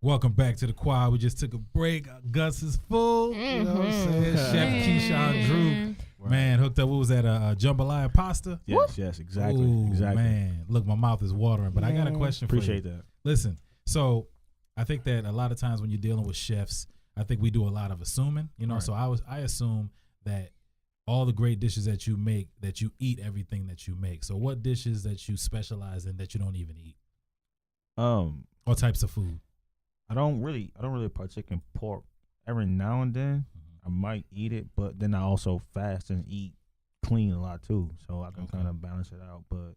Welcome back to the quad. We just took a break. Gus is full. You know what I'm saying? Chef Keshon Drew, man, hooked up. What was that? Jambalaya pasta? Yes, exactly. Ooh, exactly. Man, look, my mouth is watering. But I got a question for you. Appreciate that. Listen, so I think that a lot of times when you're dealing with chefs, I think we do a lot of assuming. You know, so I assume that all the great dishes that you make, that you eat everything that you make. So what dishes that you specialize in that you don't even eat? What types of food? I don't really partake in pork. Every now and then I might eat it, but then I also fast and eat clean a lot too, so I can kind of balance it out. But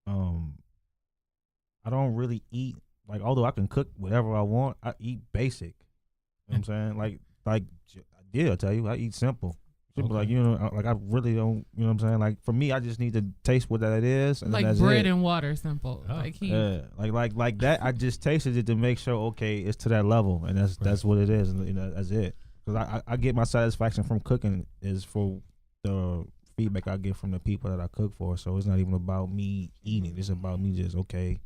I don't really eat, like, although I can cook whatever I want, I eat basic. You know what I'm saying? Like I tell you, I eat simple. Like, you know, like I really don't, you know what I'm saying? Like, for me, I just need to taste what that is. And like then that's bread it. and water, simple. Like like that. I just tasted it to make sure, okay, it's to that level, and that's what it is, and you know, that's it. Because I get my satisfaction from cooking is for the feedback I get from the people that I cook for. So it's not even about me eating. It's about me just, okay,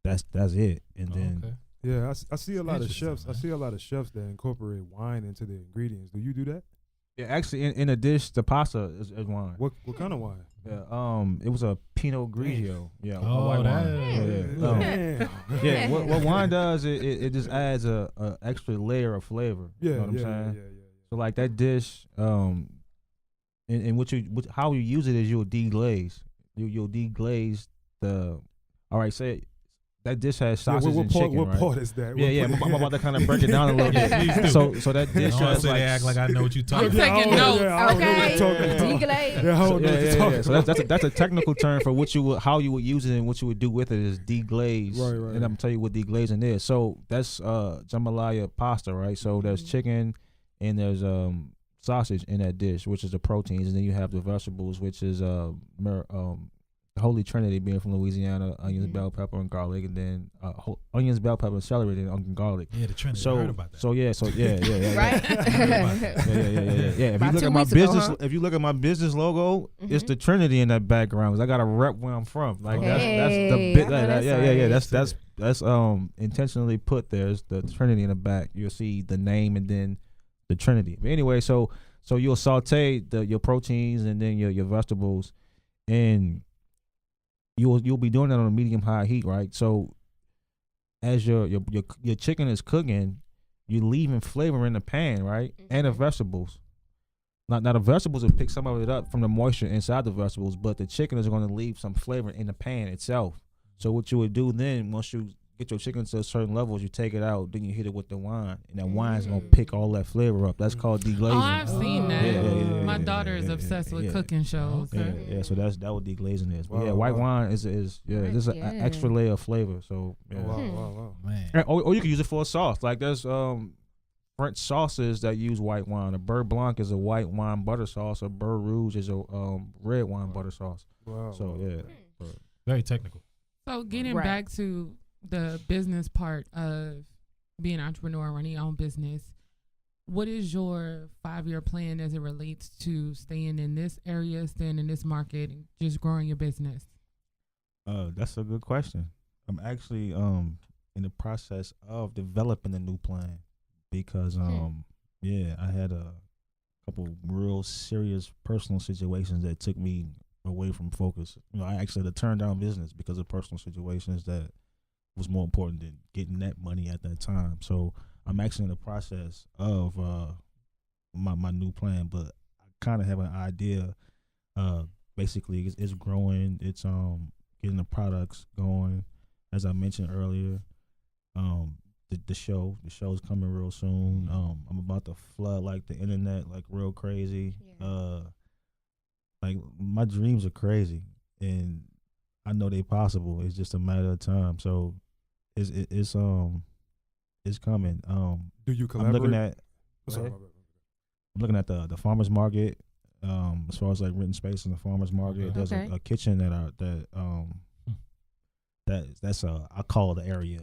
that's it, and then. Yeah, I see a lot of chefs. Man. I see a lot of chefs that incorporate wine into their ingredients. Do you do that? Yeah, actually, in a dish, the pasta is wine. What kind of wine? Yeah, it was a Pinot Grigio. Yeah, white wine. Yeah. What wine does, it just adds a extra layer of flavor. Yeah, you know what I'm saying? Yeah. So like that dish, and how you use it is you'll deglaze. You'll deglaze the. All right, say. That dish has sausage and chicken, what right? part is that? Yeah. I'm about to kind of break it down a little bit. So that dish has like, act like I know what you're talking about. I'm taking notes. Okay. So that's a technical term for how you would use it and what you would do with it is deglaze. Right. And I'm gonna tell you what deglazing is. So that's jambalaya pasta, right? So there's chicken and there's sausage in that dish, which is the proteins, and then you have the vegetables, which is the Holy Trinity, being from Louisiana: onions, bell pepper, and garlic, and then onions, bell pepper, and celery, and onion garlic. Yeah, the Trinity. So, I heard about that. Yeah. Right? Yeah. If you look at my business logo, it's the Trinity in that background. 'Cause I got to rep where I'm from. Like that's the bit. That's intentionally put there. It's the Trinity in the back. You'll see the name and then the Trinity. But anyway, so you'll saute your proteins and then your vegetables, and you'll be doing that on a medium high heat, right? So as your chicken is cooking, you're leaving flavor in the pan, right? And the vegetables. Now the vegetables will pick some of it up from the moisture inside the vegetables, but the chicken is going to leave some flavor in the pan itself. So what you would do then, once you get your chicken to a certain level, you take it out, then you hit it with the wine, and that wine's gonna pick all that flavor up. That's called deglazing. Oh, I've seen that. Yeah, my daughter is obsessed with cooking shows. Yeah. So that what deglazing is. But white wine is there's an extra layer of flavor. So Wow, man. Or you can use it for a sauce. Like there's French sauces that use white wine. A Beurre Blanc is a white wine butter sauce. A Beurre Rouge is a red wine butter sauce. Wow. So Very technical. So getting back to the business part of being an entrepreneur, running your own business, what is your 5-year plan as it relates to staying in this area, staying in this market, and just growing your business? That's a good question. I'm actually in the process of developing a new plan because I had a couple real serious personal situations that took me away from focus. You know, I actually had to turn down business because of personal situations that was more important than getting that money at that time. So I'm actually in the process of my new plan, but I kind of have an idea. Basically, it's growing. It's getting the products going, as I mentioned earlier. The show's coming real soon. I'm about to flood like the internet like real crazy. Like my dreams are crazy, and I know they possible. It's just a matter of time. So it's coming. Do you collaborate? I'm looking at the farmers market. As far as like renting space in the farmers market, there's a kitchen that's I call the area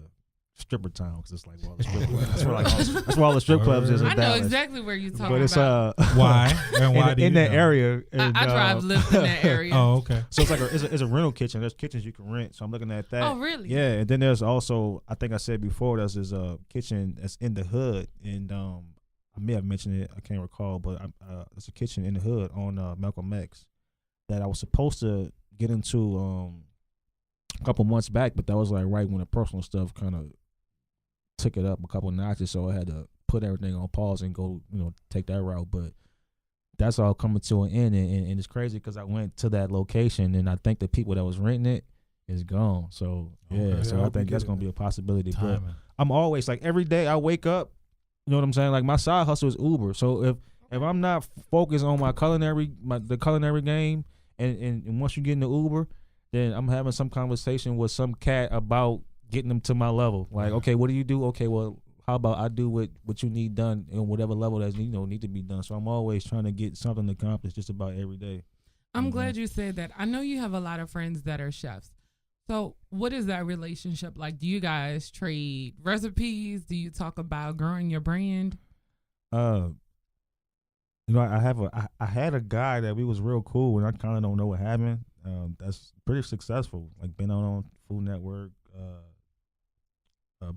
stripper town because it's like well, the strip club. That's where all the strip clubs is. In I know Dallas. exactly where you're talking But it's about. Why? And why do you in that know? area? And, I drive live in that area. Oh, okay. So it's like it's a rental kitchen. There's kitchens you can rent. So I'm looking at that. Oh, really? Yeah, and then there's also I think I said before there's this kitchen that's in the hood, and I may have mentioned it. I can't recall, but it's a kitchen in the hood on Malcolm X that I was supposed to get into a couple months back, but that was like right when the personal stuff kind of took it up a couple notches, so I had to put everything on pause and go, take that route. But that's all coming to an end, and it's crazy because I went to that location, and I think the people that was renting it is gone. So so I think that's gonna be a possibility. But I'm always like every day I wake up, you know what I'm saying? Like my side hustle is Uber. So if I'm not focused on my culinary game, and once you get in the Uber, then I'm having some conversation with some cat about getting them to my level. Like, okay, what do you do? Okay, well, how about I do what you need done in whatever level that need to be done. So I'm always trying to get something accomplished just about every day. I'm glad you said that. I know you have a lot of friends that are chefs. So what is that relationship like? Do you guys trade recipes? Do you talk about growing your brand? I had a guy that we was real cool, and I kind of don't know what happened. That's pretty successful. Like been on Food Network,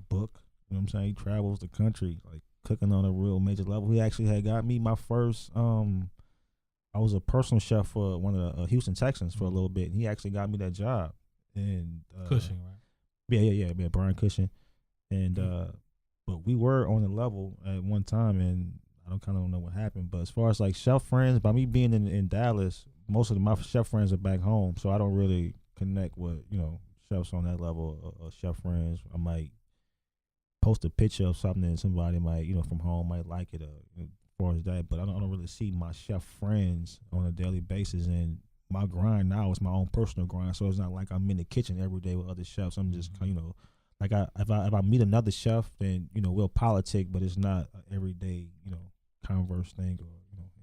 book. You know what I'm saying? He travels the country, like cooking on a real major level. He actually had got me my first. I was a personal chef for one of the Houston Texans for a little bit, and he actually got me that job. And Cushing, right? Yeah, Brian Keshon. And but we were on the level at one time, and I don't know what happened. But as far as like chef friends, by me being in Dallas, most of my chef friends are back home, so I don't really connect with chefs on that level of chef friends. I might post a picture of something, and somebody might from home might like it. As far as that, but I don't really see my chef friends on a daily basis. And my grind now is my own personal grind, so it's not like I'm in the kitchen every day with other chefs. I'm just like if I meet another chef, then we'll politic, but it's not an everyday converse thing or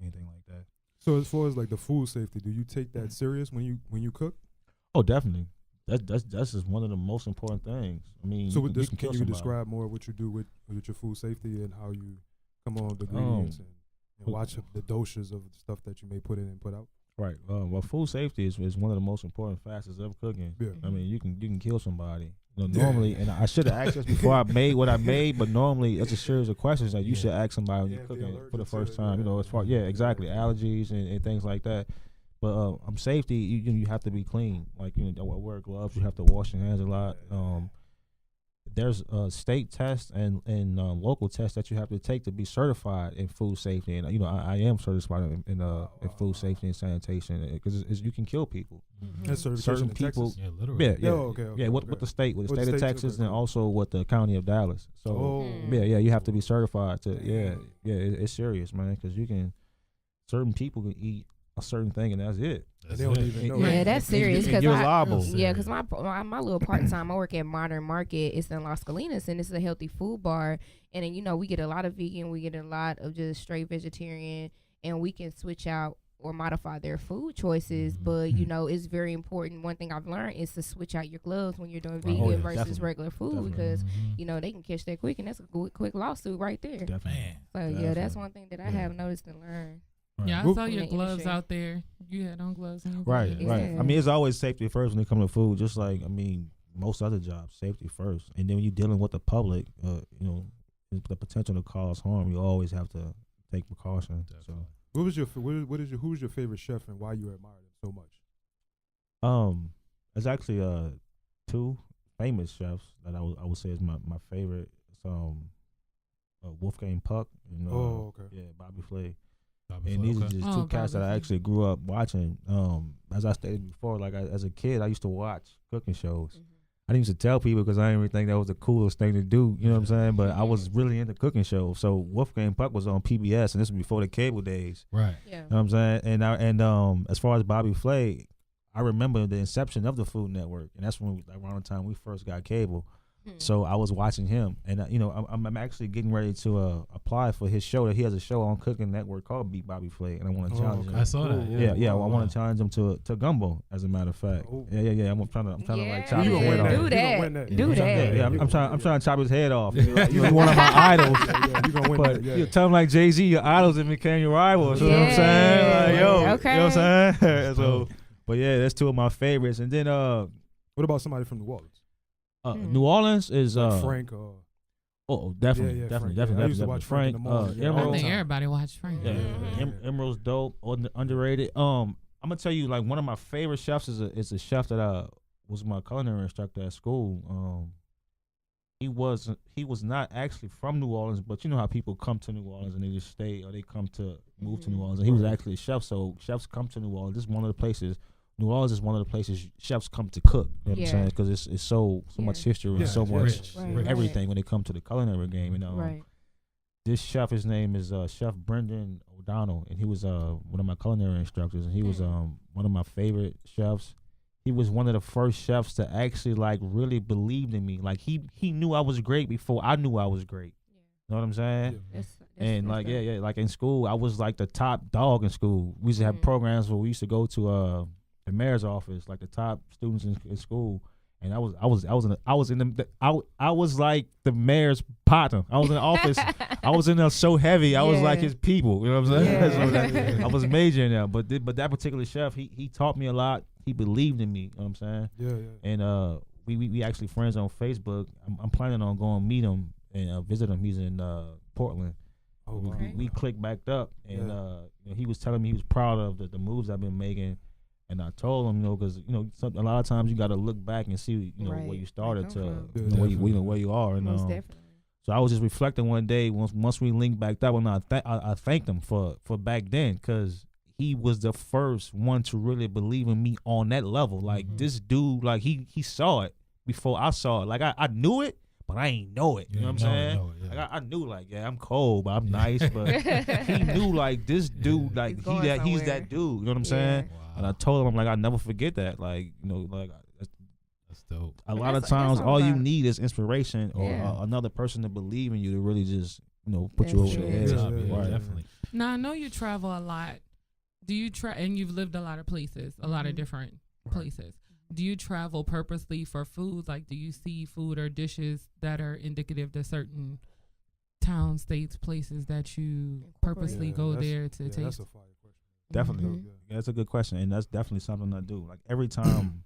anything like that. So as far as like the food safety, do you take that serious when you cook? Oh, definitely. That's just one of the most important things. I mean, so with this, can you describe more what you do with your food safety and how you come on the ingredients and watch the doses of the stuff that you may put in and put out? Right. Well, food safety is one of the most important facets of cooking. Yeah. I mean, you can kill somebody. Normally, and I should have asked this before I made what I made, but normally it's a series of questions that you should ask somebody when you're cooking for the first time. As far exactly, allergies and things like that. But safety, you have to be clean. Like wear gloves, you have to wash your hands a lot. There's state tests and local tests that you have to take to be certified in food safety. And I am certified in food safety and sanitation because you can kill people. Mm-hmm. Certain people, literally. With the state of Texas and also with the county of Dallas. So you have to be certified to it's serious, man, because certain people can eat a certain thing and that's it. They don't even know. Yeah, that's serious because you're liable. Yeah, because my little part time, I work at Modern Market. It's in Las Colinas, and it's a healthy food bar. And then we get a lot of vegan, we get a lot of just straight vegetarian, and we can switch out or modify their food choices. But it's very important. One thing I've learned is to switch out your gloves when you're doing vegan versus definitely. Regular food because they can catch that quick, and that's a quick lawsuit right there. Definitely. So that's one thing that I have noticed and learned. Yeah, I saw your gloves out there. You had on gloves. Right. I mean, it's always safety first when it comes to food. Just like most other jobs, safety first, and then when you're dealing with the public, the potential to cause harm, you always have to take precaution. So, who was your favorite chef and why you admired him so much? It's actually two famous chefs that I would say is my favorite. It's Wolfgang Puck and Bobby Flay. And these are just two cats that I actually grew up watching. As I stated before, like as a kid, I used to watch cooking shows. Mm-hmm. I didn't used to tell people because I didn't really think that was the coolest thing to do. You know what I'm saying? But I was really into cooking shows. So Wolfgang Puck was on PBS, and this was before the cable days. Right. Yeah. You know what I'm saying? And as far as Bobby Flay, I remember the inception of the Food Network, and that's when around the time we first got cable. So I was watching him, and I'm actually getting ready to apply for his show. He has a show on Cooking Network called Beat Bobby Flay, and I want to challenge him. I saw that. Yeah. I want to challenge him to gumbo. As a matter of fact, yeah. I'm trying to like chop his head off. Do that. Yeah, I'm trying to chop his head off. You're one of my idols. You gonna win that? You tell him like Jay-Z, your idols and became your rivals. You know what I'm saying? Like, Okay. You know what I'm saying? So, but yeah, that's two of my favorites. And then what about somebody from New Orleans? New Orleans is Frank. Definitely. I used to watch Frank. I think everybody watched Frank. Yeah, Emerald's dope, underrated. I'm gonna tell you, like, one of my favorite chefs is a chef that was my culinary instructor at school. He was not actually from New Orleans, but you know how people come to New Orleans and they just stay, or they come to move to New Orleans. And he was actually a chef, so chefs come to New Orleans. This is one of the places. New Orleans is one of the places chefs come to cook. You know what I'm saying? Because it's so much history and so much everything when it comes to the culinary game. You know, this chef, his name is Chef Brendan O'Donnell, and he was one of my culinary instructors, and he was one of my favorite chefs. He was one of the first chefs to actually like really believe in me. Like he knew I was great before I knew I was great. You know what I'm saying? And like like in school, I was like the top dog in school. We used to have programs where we used to go to the mayor's office, like the top students in school, and I was like the mayor's partner. I was in the office. I was in there so heavy. I was like his people. You know what I'm saying? So I was majoring there. But that particular chef, he taught me a lot. He believed in me. You know what I'm saying? Yeah. And we actually friends on Facebook. I'm planning on going meet him and visit him. He's in Portland. We clicked back up, and he was telling me he was proud of the moves I've been making. And I told him, because a lot of times you got to look back and see, where you started to where you are. And most definitely. So I was just reflecting one day once we linked back up, and I thanked him for back then, because he was the first one to really believe in me on that level. Like this dude, like he saw it before I saw it. Like I knew it, but I ain't know it. You know what I'm saying? Like I knew, like, I'm cold, but I'm nice. But he knew, like, this dude, like he's that dude. You know what I'm saying? Wow. And I told him, I'm like, I'll never forget that. Like, like that's dope. A lot of times, all you need is inspiration or another person to believe in you to really just put you over the edge. Definitely. Now I know you travel a lot. Do you and you've lived a lot of places, a lot of different places. Do you travel purposely for food? Like, do you see food or dishes that are indicative to certain towns, states, places that you purposely go there to taste? That's a fire question. Definitely. Yeah, that's a good question, and that's definitely something I do. Like, every time,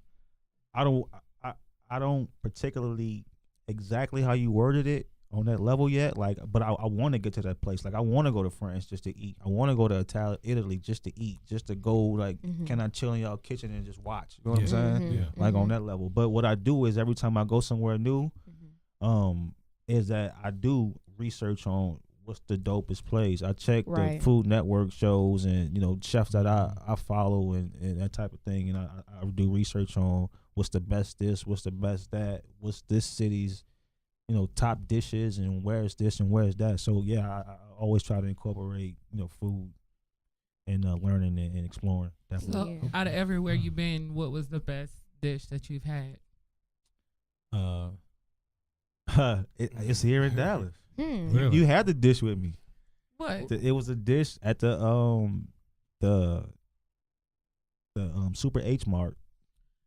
I don't particularly exactly how you worded it on that level yet. Like, but I want to get to that place. Like, I want to go to France just to eat. I want to go to Italy just to eat, just to go. Like, can I chill in y'all kitchen and just watch? You know what I'm saying? Like on that level. But what I do is every time I go somewhere new, is that I do research on what's the dopest place. I check the Food Network shows and chefs that I follow and that type of thing, and I do research on what's the best this, what's the best that, what's this city's top dishes, and where's this and where's that. So yeah, I always try to incorporate food and learning and exploring. Definitely. So out of everywhere you've been, what was the best dish that you've had? It's here in Dallas. Really? You had the dish with me. What? It was a dish at the Super H Mart.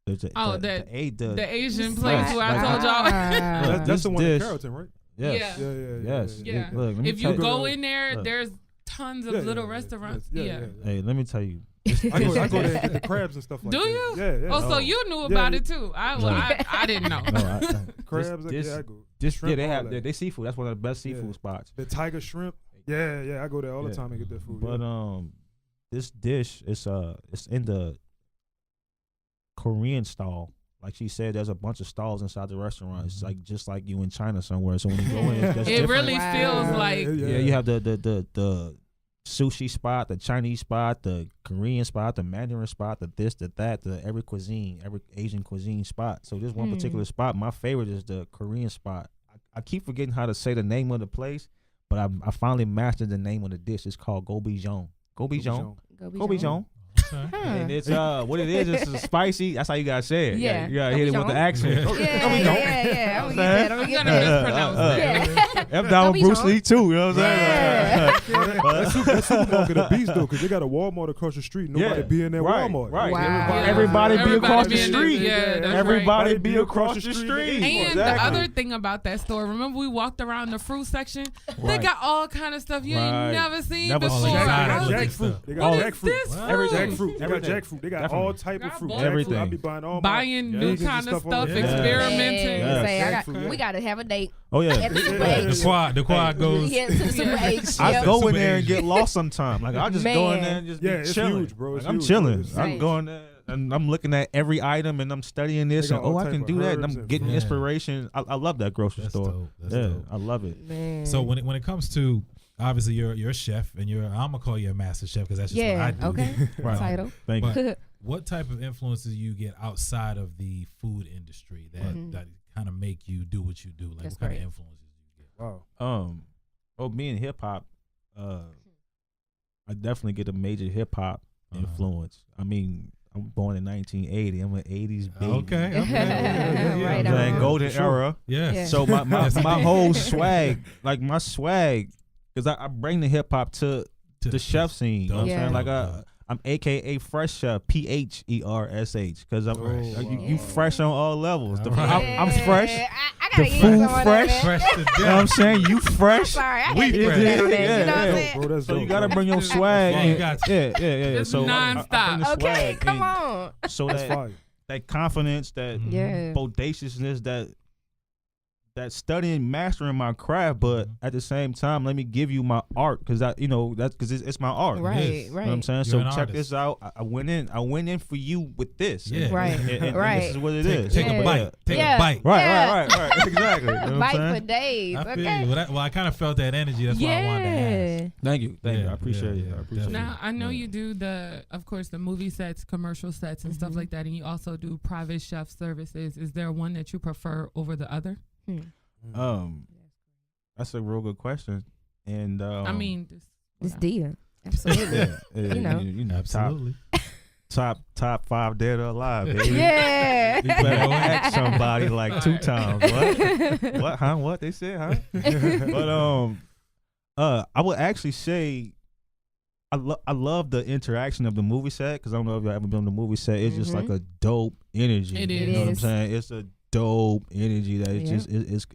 The Asian place where I told y'all. That's the one in Carrollton, right? Yes. Yes. Yeah. Look, if you go in there, there's tons of little restaurants. Hey, let me tell you. I go there and get the crabs and stuff like that. Do you? Yeah. Oh, so you knew about it too. I didn't know. Crabs, I go. They seafood. That's one of the best seafood spots. The tiger shrimp. Yeah. I go there all the time and get that food. But this dish it's in the Korean stall. Like she said, there's a bunch of stalls inside the restaurant. It's like just like you in China somewhere. So when you go in, it really feels like you have the sushi spot, the Chinese spot, the Korean spot, the Mandarin spot, the this, the that, the every Asian cuisine spot. So this one particular spot, my favorite is the Korean spot. I keep forgetting how to say the name of the place, but I finally mastered the name of the dish. It's called Gobijeon. Gobijeon. And it's what it is. It's spicy. That's how you gotta say it. Yeah. You gotta hit it with the accent. Yeah. I'm gonna get that. I'm down with Bruce Lee too. You know what I'm saying? That supermarket a beast though, because they got a Walmart across the street. Nobody be in that Walmart. Right. Wow. Everybody be across the in street. Everybody be across the street. And the other thing about that store, remember we walked around the fruit section? They got all kind of stuff you ain't never seen before. They got jackfruit. They got jackfruit. They got jackfruit. They got all type of fruit. Everything. I be buying all buying new kind of stuff, experimenting. We gotta have a date. Oh yeah. At the Super H. The quad goes. Yeah, to the Super H. I go in Super there and Asian. get lost sometime. Like I just go in there and just it's chilling. huge, bro. I'm chilling. I'm going there and I'm looking at every item and I'm studying this and I can do that and I'm getting inspiration. I love that grocery store. Dope. I love it. Man. So when it comes to obviously you're a chef and I'm gonna call you a master chef because that's just what I do. Okay. Right. Title. Thank you. What type of influences you get outside of the food industry that kind of make you do what you do? Like what kind of influences do you get? Wow. Me and hip hop, I definitely get a major hip hop influence. I mean, I'm born in 1980. I'm an 80s baby. Okay. Right Man, on. golden era. Yeah. So my whole swag, like my swag, because I bring the hip hop to the chef scene. You know what I'm saying? Like I'm AKA Phresh Chef, P-H-E-R-S-H, because you fresh on all levels. I'm fresh. I The gotta get food some on fresh. that, man. Fresh to You know what death. I'm saying? You fresh. Sorry, I We had to get fresh. that on that. Yeah, You know what I'm yeah. saying? Bro, that's So you dope, gotta bro. bring your swag. Yeah, you got to. Yeah. It's So I bring the Okay, swag come and on. So That's fire. that confidence, that Yeah. bodaciousness, that studying, mastering my craft, but at the same time, let me give you my art because that's because it's my art. Right, Yes. right. You know what I'm saying? You're So an check artist. this out. I went in for you with this. Yeah. Right, And right. this is what it Take, is. take Yeah. a bite. Take Yeah. a bite. Right. Exactly. You know what I'm Bite saying? for days. I feel Okay. you. Well, I kind of felt that energy. That's why I wanted to ask. Thank you. Yeah, I appreciate it. yeah, I appreciate it. Now I know you do of course, the movie sets, commercial sets, and stuff like that, and you also do private chef services. Is there one that you prefer over the other? That's a real good question. And I mean, It's Dia. Absolutely. You know. you know, Absolutely. top 5 dead or alive, baby. Yeah. You better ask somebody like 2 times. What? Huh? What they said? Huh? But I would actually say I love the interaction of the movie set because I don't know if y'all ever been on the movie set. It's just like a dope energy. It You know what I'm is. saying? It's a dope energy that it's just it's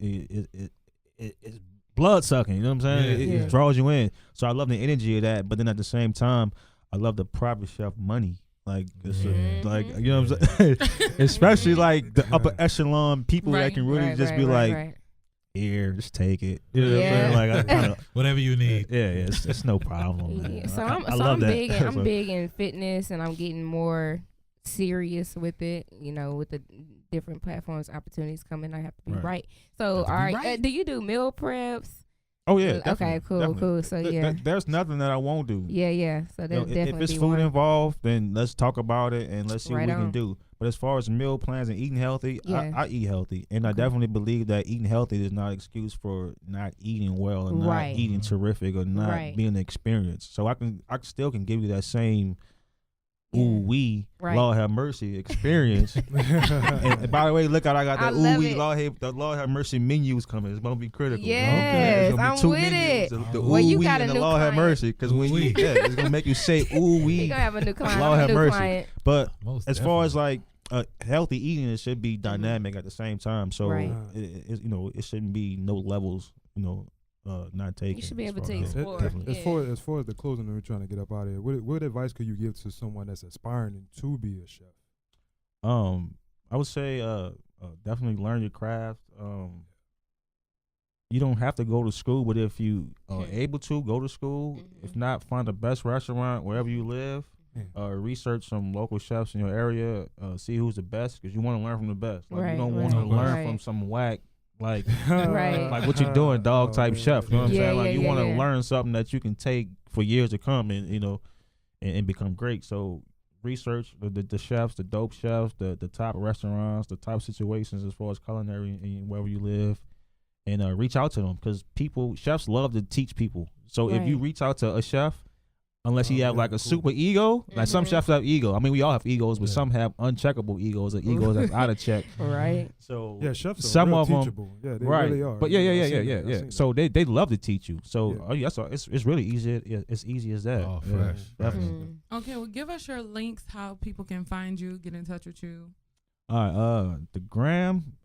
blood sucking. You know what I'm saying? Yeah. It draws you in. So I love the energy of that. But then at the same time, I love the private chef money. Like it's like you know what I'm saying? Especially like the upper echelon people that can really just be like, here, just take it. You know what I'm saying? Like I kinda, Whatever you need. it's no problem. Man. Yeah. So I I'm love that. big. I'm big in fitness, and I'm getting more serious with it. You know, with the different platforms, opportunities coming, I have to be right. So, all right, do you do meal preps? Oh yeah. Okay. Cool. So yeah, there's nothing that I won't do. yeah. So there's definitely if it's be food one. involved, then let's talk about it and let's see Right what we on. can do. But as far as meal plans and eating healthy, Yeah. I eat healthy, and I definitely believe that eating healthy is not an excuse for not eating well or not Right. eating terrific or not Right. being experienced. So I still can give you that same Yeah. ooh wee, Right. Lord have mercy experience. and by the way, look out! I got I that love ooh wee, it. the Lord have mercy menus coming. It's gonna be critical. Yes, It's gonna be I'm 2 with menus, it. The Well, you ooh wee got a and the new Lord have client. mercy, because when you Ooh-wee. it's gonna make you say ooh You wee. gonna have a new client. Lord have new mercy. client. But Most as far as definitely. like healthy eating, it should be dynamic at the same time. So Right. it shouldn't be no levels. Not taken. You should be as able far to as- explore. Definitely. As far as the closing that we're trying to get up out of here, what advice could you give to someone that's aspiring to be a chef? I would say definitely learn your craft. You don't have to go to school, but if you are able to, go to school. If not, find the best restaurant wherever you live. Research some local chefs in your area. See who's the best, because you want to learn from the best. Like you don't want to learn from some whack like like what you doing, dog type chef. You know what I'm saying? Like you want to learn something that you can take for years to come, and and become great. So research the chefs, the dope chefs, the top restaurants, the top situations as far as culinary and wherever you live, and reach out to them, because chefs love to teach people. So if you reach out to a chef, unless he have like a super ego. Like some chefs have ego. I mean, we all have egos, but some have uncheckable egos or egos that's out of check. Right. So yeah, chefs are some real of them, teachable. Yeah, they right? really are. But yeah. So they love to teach you. So it's really easy. It's easy as that. Oh, fresh. Definitely. Okay, well, give us your links, how people can find you, get in touch with you. All right, the gram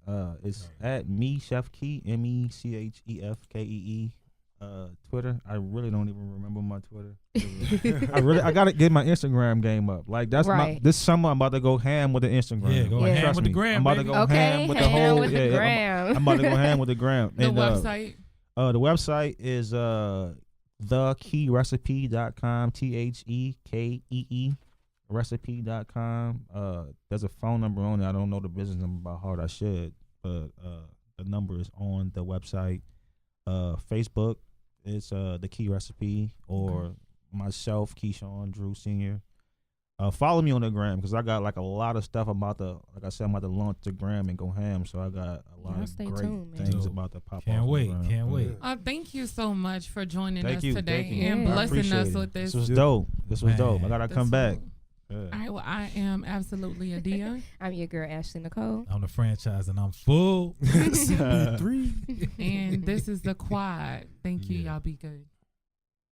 is at me Chef Key, MECHEFKEE. Twitter, I really don't even remember my Twitter. I gotta get my Instagram game up. Like that's this summer I'm about to go ham with the Instagram. Yeah, go ham with the gram. I'm about to go ham with the whole. I'm about to go ham with the gram. The and, website. The website is thekeyRecipe.com. THEKEE recipe.com. There's a phone number on it. I don't know the business number by heart. I should, but the number is on the website. Facebook is the Key Recipe, or myself, Keshon Drew Sr. Follow me on the gram because I got like a lot of stuff about to, like I said, I'm about to launch the gram and go ham. So I got a lot of great things about to pop off. Can't wait. Thank you so much for joining us today and blessing us with this. This was dope. I gotta come back. All right, well, I am absolutely Adia. I'm your girl, Ashley Nicole. I'm the franchise, and I'm full. And this is the Quad. Thank you. Y'all be good.